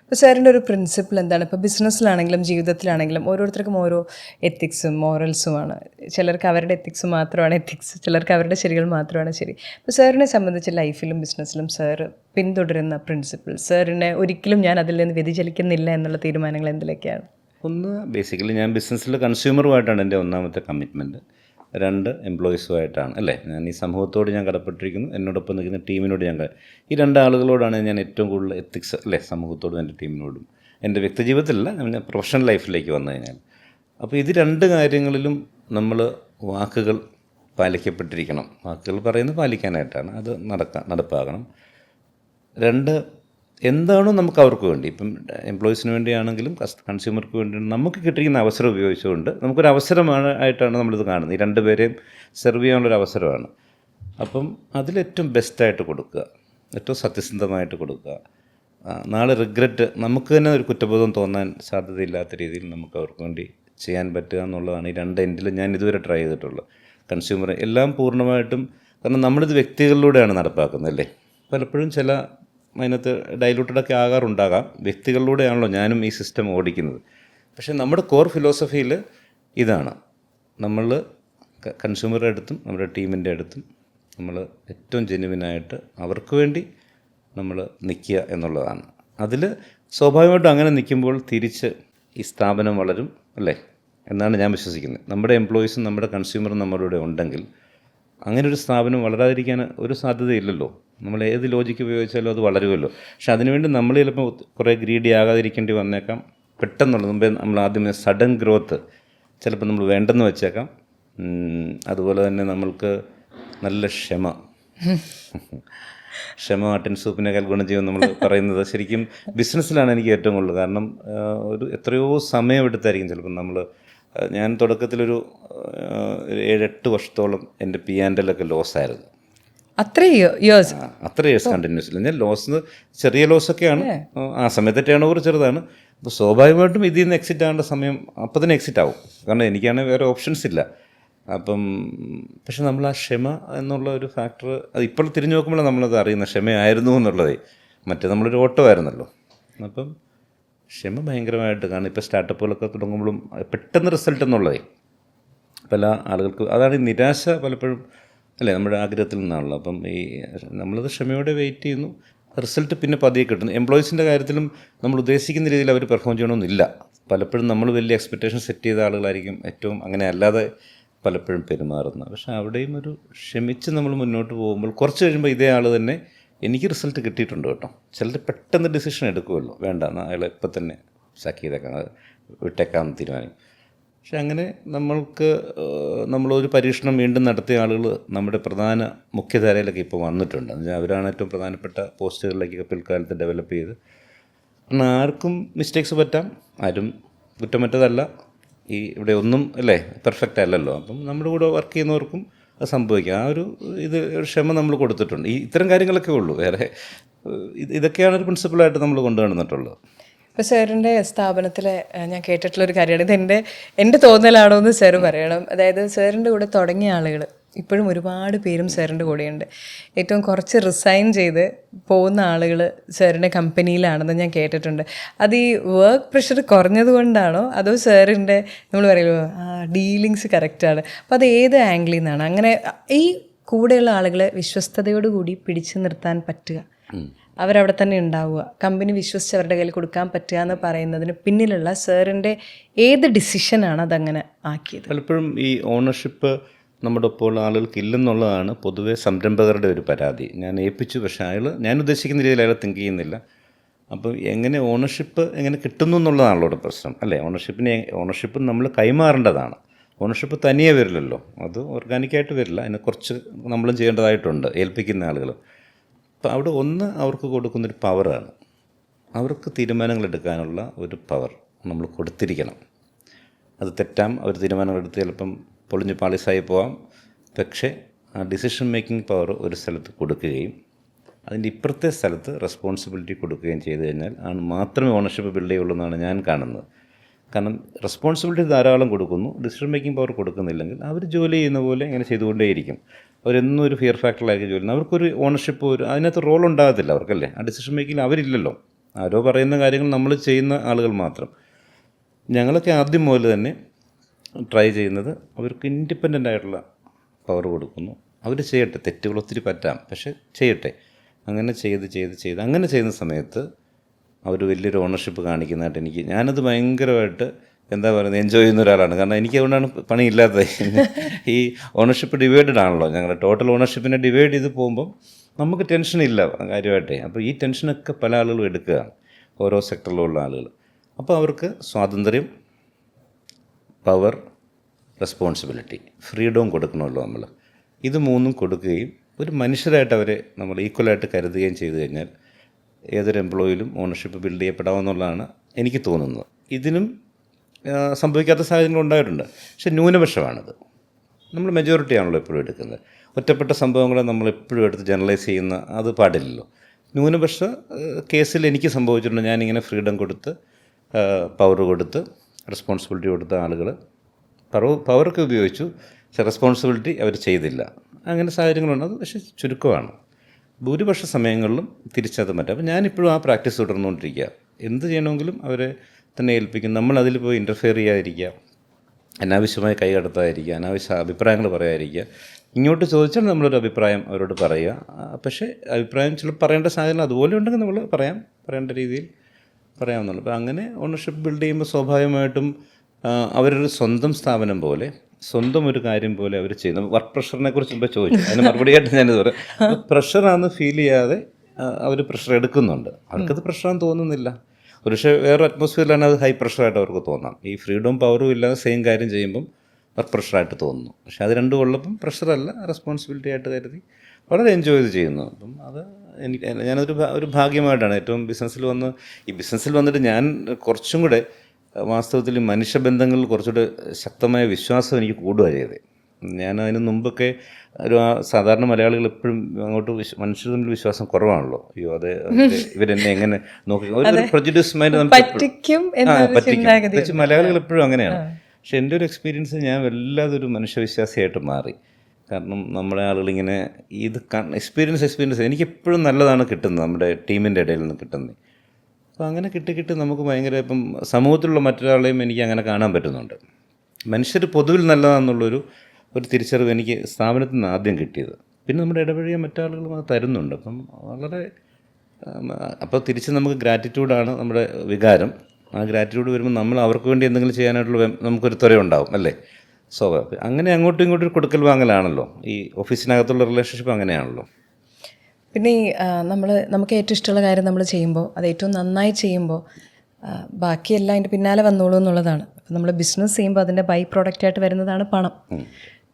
ഇപ്പോൾ സാറിൻ്റെ ഒരു പ്രിൻസിപ്പിൾ എന്താണ്? ഇപ്പോൾ ബിസിനസ്സിലാണെങ്കിലും ജീവിതത്തിലാണെങ്കിലും ഓരോരുത്തർക്കും ഓരോ എത്തിക്സും മോറൽസുമാണ്. ചിലർക്ക് അവരുടെ എത്തിക്സ് മാത്രമാണ് എത്തിക്സ്, ചിലർക്ക് അവരുടെ ശരികൾ മാത്രമാണ് ശരി. ഇപ്പോൾ സാറിനെ സംബന്ധിച്ച് ലൈഫിലും ബിസിനസ്സിലും സാറ് പിന്തുടരുന്ന പ്രിൻസിപ്പിൾ, സാറിനെ ഒരിക്കലും ഞാൻ അതിൽ നിന്ന് വ്യതിചലിക്കുന്നില്ല എന്നുള്ള തീരുമാനങ്ങൾ എന്തിലൊക്കെയാണ്? ഒന്ന്, ബേസിക്കലി ഞാൻ ബിസിനസ്സിൽ കൺസ്യൂമറുമായിട്ടാണ് എൻ്റെ ഒന്നാമത്തെ കമ്മിറ്റ്മെൻറ്റ്. 2, എംപ്ലോയീസുമായിട്ടാണ്, അല്ലേ? ഞാൻ ഈ സമൂഹത്തോട് ഞാൻ കടപ്പെട്ടിരിക്കുന്നു, എന്നോടൊപ്പം നിൽക്കുന്ന ടീമിനോട് ഈ 2 ആളുകളോടാണ് ഞാൻ ഏറ്റവും കൂടുതൽ എത്തിക്സ്, അല്ലേ, സമൂഹത്തോടും എൻ്റെ ടീമിനോടും. എൻ്റെ വ്യക്തിജീവിതത്തിലല്ല, ഞാൻ പ്രൊഫഷണൽ ലൈഫിലേക്ക് വന്നു കഴിഞ്ഞാൽ. അപ്പോൾ ഇത് 2 കാര്യങ്ങളിലും നമ്മൾ വാക്കുകൾ പാലിക്കപ്പെട്ടിരിക്കണം. വാക്കുകൾ പറയുന്നത് പാലിക്കാനായിട്ടാണ്, അത് നടപ്പാകണം. 2, എന്താണോ നമുക്ക് അവർക്ക് വേണ്ടി, ഇപ്പം എംപ്ലോയീസിന് വേണ്ടിയാണെങ്കിലും കൺസ്യൂമർക്ക് വേണ്ടി നമുക്ക് കിട്ടിയിരിക്കുന്ന അവസരം ഉപയോഗിച്ചുകൊണ്ട് നമുക്കൊരു അവസരമാണ് ആയിട്ടാണ് നമ്മളിത് കാണുന്നത്. ഈ 2 പേരെയും സെർവ് ചെയ്യാനുള്ളൊരു അവസരമാണ്. അപ്പം അതിലേറ്റവും ബെസ്റ്റായിട്ട് കൊടുക്കുക, ഏറ്റവും സത്യസന്ധമായിട്ട് കൊടുക്കുക. നാളെ റിഗ്രറ്റ്, നമുക്ക് തന്നെ ഒരു കുറ്റബോധം തോന്നാൻ സാധ്യതയില്ലാത്ത രീതിയിൽ നമുക്ക് അവർക്ക് വേണ്ടി ചെയ്യാൻ പറ്റുക എന്നുള്ളതാണ് ഈ 2 എൻഡിലും ഞാൻ ഇതുവരെ ട്രൈ ചെയ്തിട്ടുള്ളത്. കൺസ്യൂമർ എല്ലാം പൂർണ്ണമായിട്ടും, കാരണം നമ്മളിത് വ്യക്തികളിലൂടെയാണ് നടപ്പാക്കുന്നത്, അല്ലേ? പലപ്പോഴും ചില അതിനകത്ത് ഡൈലൂട്ടഡൊക്കെ ആകാറുണ്ടാകാം. വ്യക്തികളിലൂടെയാണല്ലോ ഞാനും ഈ സിസ്റ്റം ഓടിക്കുന്നത്. പക്ഷേ നമ്മുടെ കോർ ഫിലോസഫിയിൽ ഇതാണ്, നമ്മൾ കൺസ്യൂമറുടെ അടുത്തും നമ്മുടെ ടീമിൻ്റെ അടുത്തും നമ്മൾ ഏറ്റവും ജെന്യുവിനായിട്ട് അവർക്ക് വേണ്ടി നമ്മൾ നിൽക്കുക എന്നുള്ളതാണ്. അതിൽ സ്വാഭാവികമായിട്ടും അങ്ങനെ നിൽക്കുമ്പോൾ തിരിച്ച് ഈ സ്ഥാപനം വളരും, അല്ലേ, എന്നാണ് ഞാൻ വിശ്വസിക്കുന്നത്. നമ്മുടെ എംപ്ലോയീസും നമ്മുടെ കൺസ്യൂമറും നമ്മളുടെ ഉണ്ടെങ്കിൽ അങ്ങനെ ഒരു സ്ഥാപനം വളരാതിരിക്കാൻ ഒരു സാധ്യതയില്ലല്ലോ. നമ്മൾ ഏത് ലോജിക്ക് ഉപയോഗിച്ചാലും അത് വളരുമല്ലോ. പക്ഷെ അതിനുവേണ്ടി നമ്മൾ ചിലപ്പോൾ കുറേ ഗ്രീഡി ആകാതിരിക്കേണ്ടി വന്നേക്കാം. പെട്ടെന്നുള്ള മുമ്പേ നമ്മൾ ആദ്യമേ സഡൻ ഗ്രോത്ത് ചിലപ്പോൾ നമ്മൾ വേണ്ടെന്ന് വെച്ചേക്കാം. അതുപോലെ തന്നെ നമ്മൾക്ക് നല്ല ക്ഷമ ആട്ടിൻ സൂപ്പിനേക്കാൾ ഗുണം ചെയ്യും നമ്മൾ പറയുന്നത് ശരിക്കും ബിസിനസ്സിലാണ് എനിക്ക് ഏറ്റവും കൂടുതൽ. കാരണം ഒരു എത്രയോ സമയമെടുത്തായിരിക്കും ചിലപ്പോൾ ഞാൻ തുടക്കത്തിലൊരു 7-8 വർഷത്തോളം എൻ്റെ P&Lൊക്കെ ലോസായിരുന്നു. അത്രയും ഇയേഴ്സ് കണ്ടിന്യൂസ്ലി. ഞാൻ ചെറിയ ലോസൊക്കെയാണ് ആ സമയത്ത്. ടേൺ ഓവർ ചെറുതാണ്. അപ്പോൾ സ്വാഭാവികമായിട്ടും ഇതിൽ നിന്ന് എക്സിറ്റ് ആകേണ്ട സമയം അപ്പോൾ തന്നെ എക്സിറ്റ് ആവും, കാരണം എനിക്കാണെങ്കിൽ വേറെ ഓപ്ഷൻസ് ഇല്ല. അപ്പം പക്ഷെ നമ്മൾ ആ ക്ഷമ എന്നുള്ള ഒരു ഫാക്ടർ, അത് ഇപ്പോൾ തിരിഞ്ഞു നോക്കുമ്പോൾ നമ്മളത് അറിയുന്ന ക്ഷമയായിരുന്നു എന്നുള്ളതേ. മറ്റേ നമ്മളൊരു ഓട്ടോ ആയിരുന്നല്ലോ. അപ്പം ക്ഷമ ഭയങ്കരമായിട്ട്, കാരണം ഇപ്പോൾ സ്റ്റാർട്ടപ്പുകളൊക്കെ തുടങ്ങുമ്പോഴും പെട്ടെന്ന് റിസൾട്ട് എന്നുള്ളതേ പല ആളുകൾക്ക് അതാണ് ഈ നിരാശ പലപ്പോഴും, അല്ലേ, നമ്മുടെ ആഗ്രഹത്തിൽ നിന്നാണല്ലോ. അപ്പം നമ്മളത് ക്ഷമയോടെ വെയിറ്റ് ചെയ്യുന്നു, റിസൾട്ട് പിന്നെ പതിയെ കിട്ടുന്നു. എംപ്ലോയീസിൻ്റെ കാര്യത്തിലും നമ്മൾ ഉദ്ദേശിക്കുന്ന രീതിയിൽ അവർ പെർഫോം ചെയ്യണമെന്നില്ല. പലപ്പോഴും നമ്മൾ വലിയ എക്സ്പെക്റ്റേഷൻ സെറ്റ് ചെയ്ത ആളുകളായിരിക്കും ഏറ്റവും അങ്ങനെ അല്ലാതെ പലപ്പോഴും പെരുമാറുന്നത്. പക്ഷേ അവിടെയും ഒരു ക്ഷമിച്ച് നമ്മൾ മുന്നോട്ട് പോകുമ്പോൾ കുറച്ച് കഴിയുമ്പോൾ ഇതേ ആൾ തന്നെ എനിക്ക് റിസൾട്ട് കിട്ടിയിട്ടുണ്ട് കേട്ടോ. ചിലർ പെട്ടെന്ന് ഡിസിഷൻ എടുക്കുമല്ലോ, വേണ്ട അയാളെ ഇപ്പം തന്നെ സാക്ക് ചെയ്തേക്കാം, വിട്ടേക്കാമെന്ന് തീരുമാനിക്കും. പക്ഷെ അങ്ങനെ നമ്മളൊരു പരീക്ഷണം വീണ്ടും നടത്തിയ ആളുകൾ നമ്മുടെ പ്രധാന മുഖ്യധാരയിലൊക്കെ ഇപ്പോൾ വന്നിട്ടുണ്ട്. അവരാണ് ഏറ്റവും പ്രധാനപ്പെട്ട പോസ്റ്റുകളിലേക്ക് പിൽക്കാലത്ത് ഡെവലപ്പ് ചെയ്ത്. കാരണം ആർക്കും മിസ്റ്റേക്സ് പറ്റാം, ആരും കുറ്റമറ്റതല്ല. ഇവിടെ ഒന്നും, അല്ലേ, പെർഫെക്റ്റ് അല്ലല്ലോ. അപ്പം നമ്മുടെ കൂടെ വർക്ക് ചെയ്യുന്നവർക്കും അത് സംഭവിക്കാം. ആ ഒരു ക്ഷമ നമ്മൾ കൊടുത്തിട്ടുണ്ട്. ഇത്തരം കാര്യങ്ങളൊക്കെ ഉള്ളൂ. വേറെ ഇതൊക്കെയാണ് ഒരു പ്രിൻസിപ്പിളായിട്ട് നമ്മൾ കൊണ്ടുവന്നിട്ടുള്ളത്. ഇപ്പോൾ സാറിൻ്റെ സ്ഥാപനത്തിലെ ഞാൻ കേട്ടിട്ടുള്ളൊരു കാര്യമാണ്, ഇത് എൻ്റെ തോന്നലാണോ എന്ന് സാറ് പറയണം. അതായത് സാറിൻ്റെ കൂടെ തുടങ്ങിയ ആളുകൾ ഇപ്പോഴും ഒരുപാട് പേരും സാറിൻ്റെ കൂടെയുണ്ട്. ഏറ്റവും കുറച്ച് റിസൈൻ ചെയ്ത് പോകുന്ന ആളുകൾ സാറിൻ്റെ കമ്പനിയിലാണെന്ന് ഞാൻ കേട്ടിട്ടുണ്ട്. അത് ഈ വർക്ക് പ്രഷർ കുറഞ്ഞത് കൊണ്ടാണോ അതോ സാറിൻ്റെ നമ്മൾ പറയുമല്ലോ ഡീലിങ്സ് കറക്റ്റാണ്? അപ്പോൾ അത് ഏത് ആംഗിളിൽ നിന്നാണ് അങ്ങനെ ഈ കൂടെയുള്ള ആളുകളെ വിശ്വസ്തയോടുകൂടി പിടിച്ചു നിർത്താൻ പറ്റുക, അവരവിടെ തന്നെ ഉണ്ടാവുക, കമ്പനി വിശ്വസിച്ച് അവരുടെ കയ്യിൽ കൊടുക്കാൻ പറ്റുക എന്ന് പറയുന്നതിന് പിന്നിലുള്ള സാറിൻ്റെ ഏത് ഡിസിഷനാണ് അതങ്ങനെ ആക്കിയത്? പലപ്പോഴും ഈ ഓണർഷിപ്പ് നമ്മുടെ ഒപ്പമുള്ള ആളുകൾക്ക് ഇല്ലെന്നുള്ളതാണ് പൊതുവേ സംരംഭകരുടെ ഒരു പരാതി. ഞാൻ ഏൽപ്പിച്ചു, പക്ഷേ ഞാൻ ഉദ്ദേശിക്കുന്ന രീതിയിൽ അയാൾ തിങ്ക് ചെയ്യുന്നില്ല. അപ്പം ഓണർഷിപ്പ് എങ്ങനെ കിട്ടുന്നു എന്നുള്ളതാണല്ലോ ഇവിടെ പ്രശ്നം, അല്ലേ? ഓണർഷിപ്പ് നമ്മൾ കൈമാറേണ്ടതാണ്. ഓണർഷിപ്പ് തനിയെ വരില്ലല്ലോ, അത് ഓർഗാനിക്കായിട്ട് വരില്ല. അതിനെ കുറച്ച് നമ്മളും ചെയ്യേണ്ടതായിട്ടുണ്ട് ഏൽപ്പിക്കുന്ന ആളുകൾ. അപ്പോൾ അവിടെ അവർക്ക് കൊടുക്കുന്നൊരു പവറാണ്. അവർക്ക് തീരുമാനങ്ങൾ എടുക്കാനുള്ള ഒരു പവർ നമ്മൾ കൊടുത്തിരിക്കണം. അത് തെറ്റാം, അവർ തീരുമാനങ്ങളെടുത്ത് ചിലപ്പം പൊളിഞ്ഞ് പാളിസായി പോവാം. പക്ഷേ ആ ഡിസിഷൻ മേക്കിംഗ് പവർ ഒരു സ്ഥലത്ത് കൊടുക്കുകയും അതിൻ്റെ ഇപ്പുറത്തെ സ്ഥലത്ത് റെസ്പോൺസിബിലിറ്റി കൊടുക്കുകയും ചെയ്തു കഴിഞ്ഞാൽ മാത്രമേ ഓണർഷിപ്പ് ബിൽഡ് ചെയ്യുള്ളൂ എന്നാണ് ഞാൻ കാണുന്നത്. കാരണം റെസ്പോൺസിബിലിറ്റി ധാരാളം കൊടുക്കുന്നു, ഡിസിഷൻ മേക്കിംഗ് പവർ കൊടുക്കുന്നില്ലെങ്കിൽ അവർ ജോലി ചെയ്യുന്ന പോലെ ഇങ്ങനെ ചെയ്തുകൊണ്ടേയിരിക്കും. അവരെന്നും ഒരു ഫിയർ ഫാക്ടറിലായിരിക്കും ജോലി. അവർക്കൊരു ഓണർഷിപ്പ് അതിനകത്ത് റോൾ ഉണ്ടാകത്തില്ല അവർക്കല്ലേ. ആ ഡിസിഷൻ മേക്കിങ്ങിൽ അവരില്ലല്ലോ. ആരോ പറയുന്ന കാര്യങ്ങൾ നമ്മൾ ചെയ്യുന്ന ആളുകൾ മാത്രം. ഞങ്ങളൊക്കെ ആദ്യം മുതൽ തന്നെ ട്രൈ ചെയ്യുന്നത് അവർക്ക് ഇൻഡിപെൻഡൻ്റ് ആയിട്ടുള്ള പവർ കൊടുക്കുന്നു. അവർ ചെയ്യട്ടെ, തെറ്റുകൾ ഒത്തിരി പറ്റാം, പക്ഷെ ചെയ്യട്ടെ. അങ്ങനെ ചെയ്ത് അങ്ങനെ ചെയ്യുന്ന സമയത്ത് അവർ വലിയൊരു ഓണർഷിപ്പ് കാണിക്കുന്നതായിട്ട് ഞാനത് ഭയങ്കരമായിട്ട് എന്താ പറയുന്നത് എൻജോയ് ചെയ്യുന്ന ഒരാളാണ്. കാരണം എനിക്ക് അതുകൊണ്ടാണ് പണിയില്ലാത്തത്. ഈ ഓണർഷിപ്പ് ഡിവൈഡഡ് ആണല്ലോ, ഞങ്ങളുടെ ടോട്ടൽ ഓണർഷിപ്പിനെ ഡിവൈഡ് ചെയ്ത് പോകുമ്പം നമുക്ക് ടെൻഷനില്ല കാര്യമായിട്ടേ. അപ്പോൾ ഈ ടെൻഷനൊക്കെ പല ആളുകളും എടുക്കുകയാണ്, ഓരോ സെക്ടറിലുള്ള ആളുകൾ. അപ്പോൾ അവർക്ക് സ്വാതന്ത്ര്യം, പവർ, റെസ്പോൺസിബിലിറ്റി, ഫ്രീഡവും കൊടുക്കണമല്ലോ നമ്മൾ. ഇത് മൂന്നും കൊടുക്കുകയും ഒരു മനുഷ്യരായിട്ട് അവരെ നമ്മൾ ഈക്വലായിട്ട് കരുതുകയും ചെയ്തു കഴിഞ്ഞാൽ ഏതൊരു എംപ്ലോയിലും ഓണർഷിപ്പ് ബിൽഡ് ചെയ്യപ്പെടാമെന്നുള്ളതാണ് എനിക്ക് തോന്നുന്നത്. ഇതിനും സംഭവിക്കാത്ത സാഹചര്യങ്ങൾ ഉണ്ടായിട്ടുണ്ട്, പക്ഷേ ന്യൂനപക്ഷമാണിത്. നമ്മൾ മെജോറിറ്റി ആണല്ലോ എപ്പോഴും എടുക്കുന്നത്. ഒറ്റപ്പെട്ട സംഭവങ്ങളെ നമ്മൾ എപ്പോഴും എടുത്ത് ജനറലൈസ് ചെയ്യുന്ന അത് പാടില്ലല്ലോ. ന്യൂനപക്ഷ കേസിൽ എനിക്ക് സംഭവിച്ചിട്ടുണ്ട്. ഞാനിങ്ങനെ ഫ്രീഡം കൊടുത്ത്, പവർ കൊടുത്ത്, റെസ്പോൺസിബിലിറ്റി കൊടുത്ത ആളുകൾ പവറൊക്കെ ഉപയോഗിച്ചു, പക്ഷേ റെസ്പോൺസിബിലിറ്റി അവർ ചെയ്തില്ല. അങ്ങനെ സാഹചര്യങ്ങളുണ്ട്. അത് പക്ഷേ ചുരുക്കമാണ്. ഭൂരിപക്ഷ സമയങ്ങളിലും തിരിച്ചത് പറ്റും. അപ്പോൾ ഞാനിപ്പോഴും ആ പ്രാക്ടീസ് തുടർന്നുകൊണ്ടിരിക്കുക. എന്ത് ചെയ്യണമെങ്കിലും അവരെ തന്നെ ഏൽപ്പിക്കും. നമ്മൾ അതിൽ പോയി ഇൻ്റർഫിയർ ചെയ്യാതിരിക്കുക, അനാവശ്യമായി കൈ കടത്താതിരിക്കുക, അനാവശ്യ അഭിപ്രായങ്ങൾ പറയാതിരിക്കുക. ഇങ്ങോട്ട് ചോദിച്ചാൽ നമ്മളൊരു അഭിപ്രായം അവരോട് പറയുക. പക്ഷേ അഭിപ്രായം ചിലപ്പോൾ പറയേണ്ട സാഹചര്യം അതുപോലെ ഉണ്ടെങ്കിൽ നമ്മൾ പറയേണ്ട രീതിയിൽ പറയാവുന്നുള്ളൂ. അപ്പോൾ അങ്ങനെ ഓണർഷിപ്പ് ബിൽഡ് ചെയ്യുമ്പോൾ സ്വാഭാവികമായിട്ടും അവരൊരു സ്വന്തം സ്ഥാപനം പോലെ, സ്വന്തം ഒരു കാര്യം പോലെ അവർ ചെയ്യുന്നു. വർക്ക് പ്രഷറിനെ കുറിച്ച് ഇപ്പോൾ ചോദിച്ചു, അതിന് മറുപടിയായിട്ട് ഞാനിത് പറയാം. പ്രഷറാണെന്ന് ഫീൽ ചെയ്യാതെ അവർ പ്രഷർ എടുക്കുന്നുണ്ട്. അവർക്കത് പ്രഷറാണെന്ന് തോന്നുന്നില്ല. പക്ഷേ വേറെ അറ്റ്മോസ്ഫിയറിലാണ് അത് ഹൈ പ്രഷറായിട്ട് അവർക്ക് തോന്നാം. ഈ ഫ്രീഡവും പവറും ഇല്ലാതെ സെയിം കാര്യം ചെയ്യുമ്പം വർക്ക് പ്രഷറായിട്ട് തോന്നുന്നു. പക്ഷേ അത് രണ്ടും ഉള്ളപ്പം പ്രഷറല്ല, റെസ്പോൺസിബിലിറ്റി ആയിട്ട് കരുതി വളരെ എൻജോയ് ചെയ്ത് ചെയ്യുന്നു. അപ്പം അത് ഞാനതൊരു ഭാഗ്യമായിട്ടാണ് ഏറ്റവും ഈ ബിസിനസ്സിൽ വന്നിട്ട് ഞാൻ കുറച്ചും കൂടെ വാസ്തവത്തിൽ മനുഷ്യബന്ധങ്ങളിൽ കുറച്ചുകൂടെ ശക്തമായ വിശ്വാസം എനിക്ക് കൂടുകയാണ് ചെയ്തത്. ഞാൻ അതിന് മുമ്പൊക്കെ സാധാരണ മലയാളികൾ എപ്പോഴും അങ്ങോട്ട് മനുഷ്യർ തമ്മിൽ വിശ്വാസം കുറവാണല്ലോ. അയ്യോ അതെ, ഇവരെന്നെ എങ്ങനെ നോക്കി ഒരു പ്രജുഡ്യൂസ് മൈൻഡ് പറ്റിക്കും. പ്രത്യേകിച്ച് മലയാളികൾ എപ്പോഴും അങ്ങനെയാണ്. പക്ഷെ എൻ്റെ ഒരു എക്സ്പീരിയൻസ് ഞാൻ വല്ലാതൊരു മനുഷ്യവിശ്വാസിയായിട്ട് മാറി. കാരണം നമ്മളെ ആളുകളിങ്ങനെ എക്സ്പീരിയൻസ് എനിക്കെപ്പോഴും നല്ലതാണ് കിട്ടുന്നത്, നമ്മുടെ ടീമിൻ്റെ ഇടയിൽ നിന്ന് കിട്ടുന്നത്. അപ്പോൾ അങ്ങനെ കിട്ടി നമുക്ക് ഭയങ്കര ഇപ്പം സമൂഹത്തിലുള്ള മറ്റൊരാളെയും എനിക്ക് അങ്ങനെ കാണാൻ പറ്റുന്നുണ്ട്. മനുഷ്യർ പൊതുവിൽ നല്ലതാണെന്നുള്ളൊരു തിരിച്ചറിവ് എനിക്ക് സ്ഥാപനത്തിൽ നിന്ന് ആദ്യം കിട്ടിയത്. പിന്നെ നമ്മുടെ ഇടപഴകിയ മറ്റാളുകളും അത് തരുന്നുണ്ട്. അപ്പം വളരെ അപ്പോൾ തിരിച്ച് നമുക്ക് ഗ്രാറ്റിറ്റ്യൂഡാണ് നമ്മുടെ വികാരം. ആ ഗ്രാറ്റിറ്റ്യൂഡ് വരുമ്പോൾ നമ്മൾ അവർക്ക് വേണ്ടി എന്തെങ്കിലും ചെയ്യാനായിട്ടുള്ള നമുക്കൊരു ത്വരയുണ്ടാവും അല്ലേ. അങ്ങനെ അങ്ങോട്ടും ഇങ്ങോട്ടും ഒരു കൊടുക്കൽ വാങ്ങലാണല്ലോ ഈ ഓഫീസിനകത്തുള്ള റിലേഷൻഷിപ്പ്, അങ്ങനെയാണല്ലോ. പിന്നെ ഈ നമുക്ക് ഏറ്റവും ഇഷ്ടമുള്ള കാര്യം നമ്മൾ ചെയ്യുമ്പോൾ അത് ഏറ്റവും നന്നായി ചെയ്യുമ്പോൾ ബാക്കിയെല്ലാം അതിൻ്റെ പിന്നാലെ വന്നോളൂ എന്നുള്ളതാണ്. നമ്മൾ ബിസിനസ് ചെയ്യുമ്പോൾ അതിൻ്റെ ബൈ പ്രോഡക്റ്റായിട്ട് വരുന്നതാണ് പണം.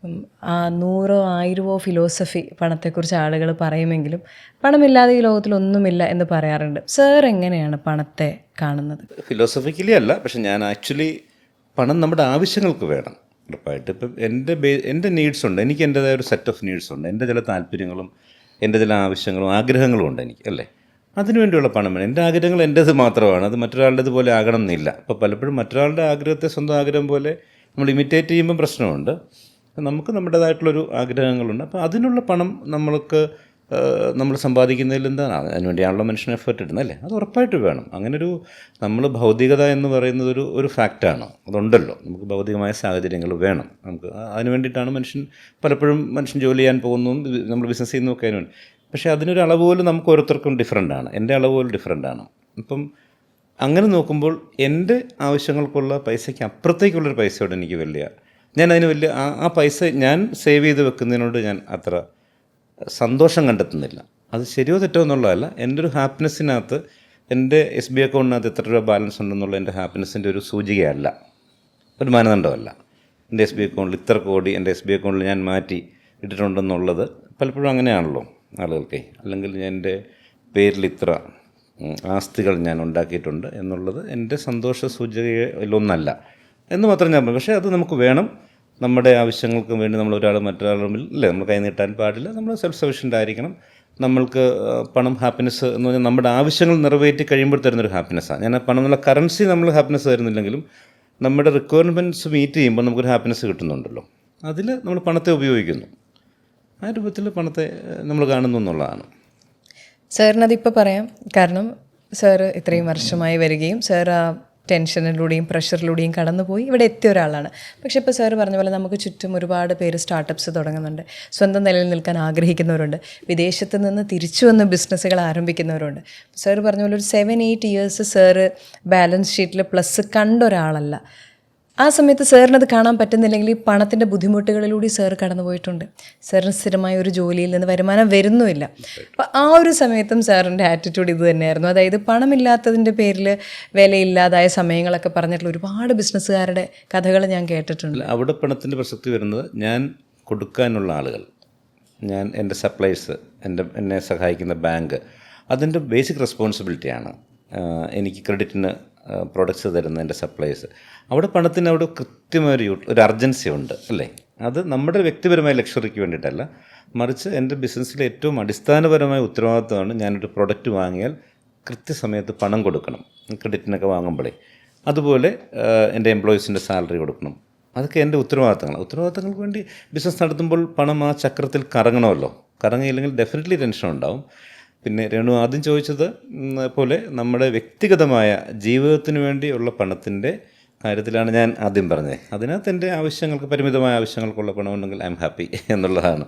100 1000 ഫിലോസഫി പണത്തെക്കുറിച്ച് ആളുകൾ പറയുമെങ്കിലും പണമില്ലാതെ ഈ ലോകത്തിലൊന്നുമില്ല എന്ന് പറയാറുണ്ട്. സാർ എങ്ങനെയാണ് പണത്തെ കാണുന്നത്? ഫിലോസഫിക്കലി അല്ല, പക്ഷെ ഞാൻ ആക്ച്വലി പണം നമ്മുടെ ആവശ്യങ്ങൾക്ക് വേണം ഉറപ്പായിട്ട്. ഇപ്പം എൻ്റെ നീഡ്സ് ഉണ്ട്, എനിക്ക് എൻ്റേതായ ഒരു സെറ്റ് ഓഫ് നീഡ്സ് ഉണ്ട്. എൻ്റെ ചില താല്പര്യങ്ങളും എൻ്റെ ചില ആവശ്യങ്ങളും ആഗ്രഹങ്ങളും ഉണ്ട് എനിക്ക്, അല്ലേ. അതിനുവേണ്ടിയുള്ള പണം വേണം. എൻ്റെ ആഗ്രഹങ്ങൾ എൻ്റേത് മാത്രമാണ്, അത് മറ്റൊരാളുടേത് പോലെ ആകണം എന്നില്ല. അപ്പോൾ പലപ്പോഴും മറ്റൊരാളുടെ ആഗ്രഹത്തെ സ്വന്തം ആഗ്രഹം പോലെ നമ്മൾ ഇമിറ്റേറ്റ് ചെയ്യുമ്പോൾ പ്രശ്നമുണ്ട്. നമുക്ക് നമ്മുടേതായിട്ടുള്ളൊരു ആഗ്രഹങ്ങളുണ്ട്. അപ്പോൾ അതിനുള്ള പണം നമ്മൾ സമ്പാദിക്കുന്നതിൽ എന്താണ്, അതിനുവേണ്ടിയാണല്ലോ മനുഷ്യൻ എഫേർട്ട് ഇടുന്നത്, അല്ലേ. അത് ഉറപ്പായിട്ട് വേണം. അങ്ങനൊരു നമ്മൾ ഭൗതികത എന്ന് പറയുന്നത് ഒരു ഫാക്റ്റാണ്, അതുണ്ടല്ലോ. നമുക്ക് ഭൗതികമായ സാഹചര്യങ്ങൾ വേണം. നമുക്ക് അതിന് വേണ്ടിയിട്ടാണ് പലപ്പോഴും മനുഷ്യൻ ജോലി ചെയ്യാൻ പോകുന്നതും നമ്മൾ ബിസിനസ് ചെയ്യുന്നതൊക്കെ അതിന് വേണ്ടി. പക്ഷേ അതിനൊരു അളവ് പോലും നമുക്ക് ഓരോരുത്തർക്കും ഡിഫറൻ്റാണ്. എൻ്റെ അളവ് പോലും ഡിഫറൻ്റാണ്. ഇപ്പം അങ്ങനെ നോക്കുമ്പോൾ എൻ്റെ ആവശ്യങ്ങൾക്കുള്ള പൈസയ്ക്ക് അപ്പുറത്തേക്കുള്ളൊരു പൈസയോട് എനിക്ക് ഞാനതിന് ആ പൈസ ഞാൻ സേവ് ചെയ്ത് വെക്കുന്നതിനോട് ഞാൻ അത്ര സന്തോഷം കണ്ടെത്തുന്നില്ല. അത് ശരിയോ തെറ്റോ എന്നുള്ളതല്ല. എൻ്റെ ഒരു ഹാപ്പിനെസ്സിനകത്ത് എൻ്റെ SBI അക്കൗണ്ടിനകത്ത് എത്ര രൂപ ബാലൻസ് ഉണ്ടെന്നുള്ള എൻ്റെ ഹാപ്പിനെസ്സിൻ്റെ ഒരു സൂചികയല്ല, ഒരു മാനദണ്ഡമല്ല. എൻ്റെ SBI അക്കൗണ്ടിൽ ഇത്ര കോടി എൻ്റെ SBI അക്കൗണ്ടിൽ ഞാൻ മാറ്റി ഇട്ടിട്ടുണ്ടെന്നുള്ളത് പലപ്പോഴും അങ്ങനെയാണല്ലോ ആളുകൾക്ക്. അല്ലെങ്കിൽ എൻ്റെ പേരിൽ ഇത്ര ആസ്തികൾ ഞാൻ ഉണ്ടാക്കിയിട്ടുണ്ട് എന്നുള്ളത് എൻ്റെ സന്തോഷ സൂചകയിലൊന്നല്ല എന്ന് മാത്രം ഞാൻ പറയും. പക്ഷേ അത് നമുക്ക് വേണം. നമ്മുടെ ആവശ്യങ്ങൾക്ക് വേണ്ടി നമ്മൾ മറ്റൊരാളുടെ മുമ്പിൽ അല്ലേ നമ്മൾ കൈ നീട്ടാൻ പാടില്ല. നമ്മൾ സെൽഫ് സഫിഷ്യൻ്റ് ആയിരിക്കണം. നമ്മൾക്ക് പണം ഹാപ്പിനെസ് എന്ന് പറഞ്ഞാൽ നമ്മുടെ ആവശ്യങ്ങൾ നിറവേറ്റി കഴിയുമ്പോൾ തരുന്നൊരു ഹാപ്പിനെസ്സാണ്. ഞാൻ പണം എന്നുള്ള കറൻസി നമ്മൾ ഹാപ്പിനെസ് തരുന്നില്ലെങ്കിലും നമ്മുടെ റിക്വയർമെൻറ്റ്സ് മീറ്റ് ചെയ്യുമ്പോൾ നമുക്കൊരു ഹാപ്പിനെസ് കിട്ടുന്നുണ്ടല്ലോ. അതിൽ നമ്മൾ പണത്തെ ഉപയോഗിക്കുന്നു. ആ രൂപത്തിൽ പണത്തെ നമ്മൾ കാണുന്നു എന്നുള്ളതാണ്. സാറിനതിപ്പോൾ പറയാം. കാരണം സാറ് ഇത്രയും വർഷമായി വരികയും സാർ ആ ടെൻഷനിലൂടെയും പ്രഷറിലൂടെയും കടന്നുപോയി ഇവിടെ എത്തിയ ഒരാളാണ്. പക്ഷേ ഇപ്പോൾ സാറ് പറഞ്ഞ പോലെ നമുക്ക് ചുറ്റും ഒരുപാട് പേര് സ്റ്റാർട്ടപ്പ്സ് തുടങ്ങുന്നുണ്ട്, സ്വന്തം നിലയിൽ നിൽക്കാൻ ആഗ്രഹിക്കുന്നവരുണ്ട്, വിദേശത്ത് നിന്ന് തിരിച്ചു വന്ന് ബിസിനസ്സുകൾ ആരംഭിക്കുന്നവരുണ്ട്. സാറ് പറഞ്ഞ പോലെ ഒരു 7-8 ഇയേഴ്സ് സാറ് ബാലൻസ് ഷീറ്റിൽ പ്ലസ് കണ്ട ഒരാളല്ല. ആ സമയത്ത് സാറിനത് കാണാൻ പറ്റുന്നില്ലെങ്കിൽ ഈ പണത്തിൻ്റെ ബുദ്ധിമുട്ടുകളിലൂടെ സാർ കടന്നു പോയിട്ടുണ്ട്. സാറിന് സ്ഥിരമായ ഒരു ജോലിയിൽ നിന്ന് വരുമാനം വരുന്നുമില്ല. അപ്പോൾ ആ ഒരു സമയത്തും സാറിൻ്റെ ആറ്റിറ്റ്യൂഡ് ഇത് തന്നെയായിരുന്നു. അതായത് പണമില്ലാത്തതിൻ്റെ പേരിൽ വിലയില്ലാതായ സമയങ്ങളൊക്കെ പറഞ്ഞിട്ടുള്ള ഒരുപാട് ബിസിനസ്സുകാരുടെ കഥകൾ ഞാൻ കേട്ടിട്ടുണ്ട്. അവിടെ പണത്തിൻ്റെ പ്രസക്തി വരുന്നത് ഞാൻ കൊടുക്കാനുള്ള ആളുകൾ, ഞാൻ എൻ്റെ സപ്ലൈസ്, എന്നെ സഹായിക്കുന്ന ബാങ്ക്, അതിൻ്റെ ബേസിക് റെസ്പോൺസിബിലിറ്റിയാണ്. എനിക്ക് ക്രെഡിറ്റിന് പ്രോഡക്റ്റ്സ് തരുന്ന എൻ്റെ സപ്ലൈസ്. അവിടെ പണത്തിന് അവിടെ കൃത്യമായൊരു അർജൻസി ഉണ്ട് അല്ലേ. അത് നമ്മുടെ വ്യക്തിപരമായ ലക്ഷറിക്ക് വേണ്ടിയിട്ടല്ല, മറിച്ച് എൻ്റെ ബിസിനസ്സിലെ ഏറ്റവും അടിസ്ഥാനപരമായ ഉത്തരവാദിത്വമാണ് ഞാനൊരു പ്രൊഡക്റ്റ് വാങ്ങിയാൽ കൃത്യസമയത്ത് പണം കൊടുക്കണം, ക്രെഡിറ്റിനൊക്കെ വാങ്ങുമ്പോഴേ. അതുപോലെ എൻ്റെ എംപ്ലോയീസിൻ്റെ സാലറി കൊടുക്കണം. അതൊക്കെ എൻ്റെ ഉത്തരവാദിത്തങ്ങൾക്ക് വേണ്ടി ബിസിനസ് നടത്തുമ്പോൾ പണം ആ ചക്രത്തിൽ കറങ്ങണമല്ലോ. കറങ്ങിയില്ലെങ്കിൽ ഡെഫിനറ്റ്ലി ടെൻഷൻ ഉണ്ടാവും. പിന്നെ രേണു ആദ്യം ചോദിച്ചത് പോലെ നമ്മുടെ വ്യക്തിഗതമായ ജീവിതത്തിന് വേണ്ടിയുള്ള പണത്തിൻ്റെ കാര്യത്തിലാണ് ഞാൻ ആദ്യം പറഞ്ഞത്. അതിനകത്ത് എൻ്റെ ആവശ്യങ്ങൾക്ക്, പരിമിതമായ ആവശ്യങ്ങൾക്കുള്ള പണമുണ്ടെങ്കിൽ ഐ എം ഹാപ്പി എന്നുള്ളതാണ്.